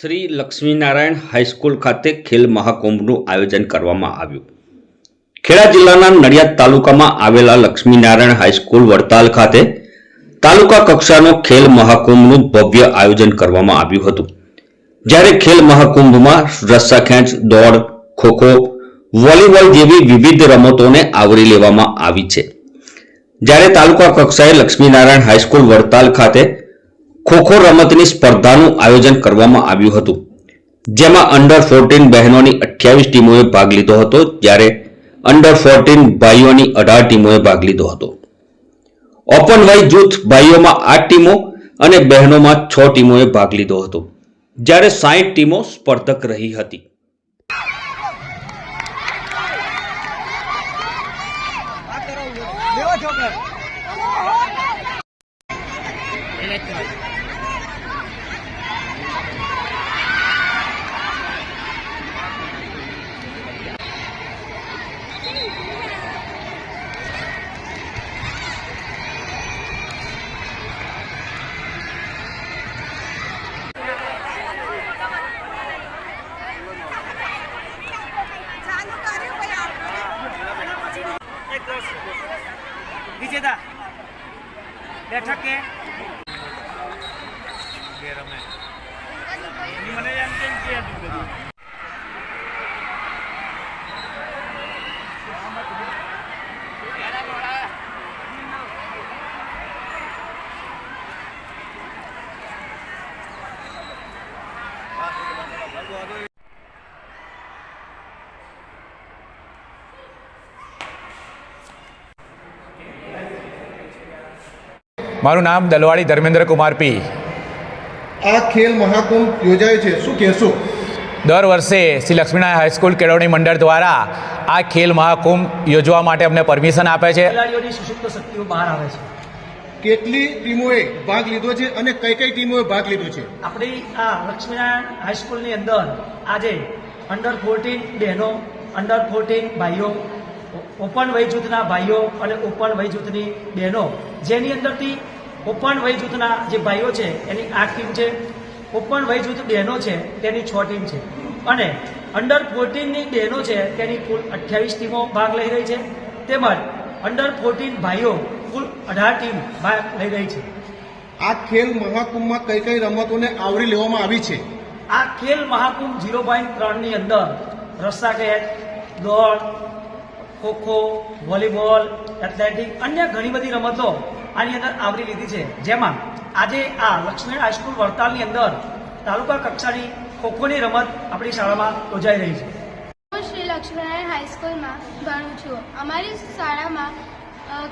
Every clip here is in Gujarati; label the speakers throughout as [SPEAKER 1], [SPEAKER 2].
[SPEAKER 1] શ્રી લક્ષ્મીનારાયણ હાઈસ્કૂલ ખાતે ખેલ મહાકુંભનું આયોજન કરવામાં આવ્યું. ખેડા જિલ્લાના નડિયાદ તાલુકામાં આવેલા લક્ષ્મીનારાયણ હાઈસ્કૂલ વડતાલ ખાતે તાલુકા કક્ષાનો ખેલ મહાકુંભનું ભવ્ય આયોજન કરવામાં આવ્યું હતું. જ્યારે ખેલ મહાકુંભમાં રસ્સાખેંચ, દોડ, ખોખો, વોલીબોલ જેવી વિવિધ રમતોને આવરી લેવામાં આવી છે. જ્યારે તાલુકા કક્ષાએ લક્ષ્મીનારાયણ હાઈસ્કૂલ વડતાલ ખાતે ખોખો રમતની સ્પર્ધાનું આયોજન કરવામાં આવ્યું હતું, જેમાં અંડર 14 બહેનોની 28 ટીમોએ ભાગ લીધો હતો, જ્યારે અંડર 14 ભાઈઓની 18 ટીમોએ ભાગ લીધો હતો. ઓપન વય જૂથ ભાઈઓમાં 8 ટીમો અને બહેનોમાં 6 ટીમોએ ભાગ લીધો હતો, જ્યારે 60 ટીમો સ્પર્ધક રહી હતી.
[SPEAKER 2] વિજેતા બેઠક કે રમે મને એમ કેમ કે
[SPEAKER 3] મારું નામ દલવાડી ધર્મેન્દ્ર કુમાર પી.
[SPEAKER 4] આ ખેલ મહાકુંભ યોજાય છે, શું કહેશો?
[SPEAKER 3] દર વર્ષે શ્રી લક્ષ્મીનારાયણ હાઈસ્કૂલ કેળવણી મંડળ દ્વારા આ ખેલ મહાકુંભ યોજવા માટે અમને પરમિશન આપે છે.
[SPEAKER 2] ખેલાડીઓની સુષુપ્ત શક્તિઓ બહાર આવે છે.
[SPEAKER 4] કેટલી ટીમોએ ભાગ લીધો છે અને કઈ કઈ ટીમોએ ભાગ લીધો છે?
[SPEAKER 2] આપણી આ લક્ષ્મીનારાયણ હાઈસ્કૂલની અંદર આજે અંડર 14 બહેનો, અંડર 14 ભાઈઓ, ઓપન વય જૂથના ભાઈઓ અને ઓપન વય જૂથની બહેનો, જેની અંદરથી ઓપન વય જૂથના જે ભાઈઓ છે એની 8 ટીમ છે, ઓપન વય જૂથ બહેનો છે તેની 6 ટીમ છે, અને અંડર 14ની બહેનો છે તેની કુલ 28 ટીમો ભાગ લઈ રહી છે, તેમજ અંડર 14 ભાઈઓ કુલ 18 ટીમ ભાગ લઈ રહી છે.
[SPEAKER 4] આ ખેલ મહાકુંભમાં કઈ કઈ રમતોને આવરી લેવામાં આવી છે?
[SPEAKER 2] આ ખેલ મહાકુંભ 0.3ની અંદર રસ્સાખેંચ, દોડ, ખોખો, વોલીબોલ, એથ્લેટિક, અન્ય ઘણી બધી રમતો આની અંદર આવરી લીધી છે, જેમાં આજે આ લક્ષ્મીનારાયણ હાઈસ્કૂલ વડતાલની અંદર તાલુકા કક્ષાની ખોખોની રમત આપણી શાળામાં યોજાઈ રહી છે.
[SPEAKER 5] હું શ્રી લક્ષ્મીનારાયણ હાઈસ્કૂલમાં ભણું છું. અમારી શાળામાં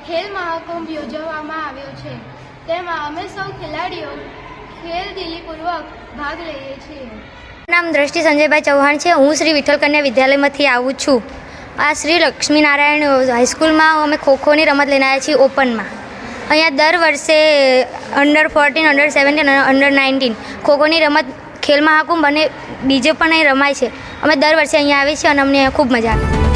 [SPEAKER 5] ખેલ મહાકુંભ યોજવામાં આવ્યો છે. તેમાં અમે સૌ ખેલાડીઓ ખેલદિલીપૂર્વક ભાગ લઈએ છીએ.
[SPEAKER 6] મારું નામ દ્રષ્ટિ સંજયભાઈ ચૌહાણ છે. હું શ્રી વિઠ્ઠલ કન્યા વિદ્યાલયમાંથી આવું છું. આ શ્રી લક્ષ્મીનારાયણ હાઈસ્કૂલમાં અમે ખોખોની રમત લઈને આવ્યા છીએ ઓપનમાં. અહીંયા દર વર્ષે અંડર 14, અંડર 17 અને અંડર 19 ખોખોની રમત ખેલ મહાકુંભ અને બીજે પણ અહીં રમાય છે. અમે દર વર્ષે અહીંયા આવીએ છીએ અને અમને ખૂબ મજા આવે છે.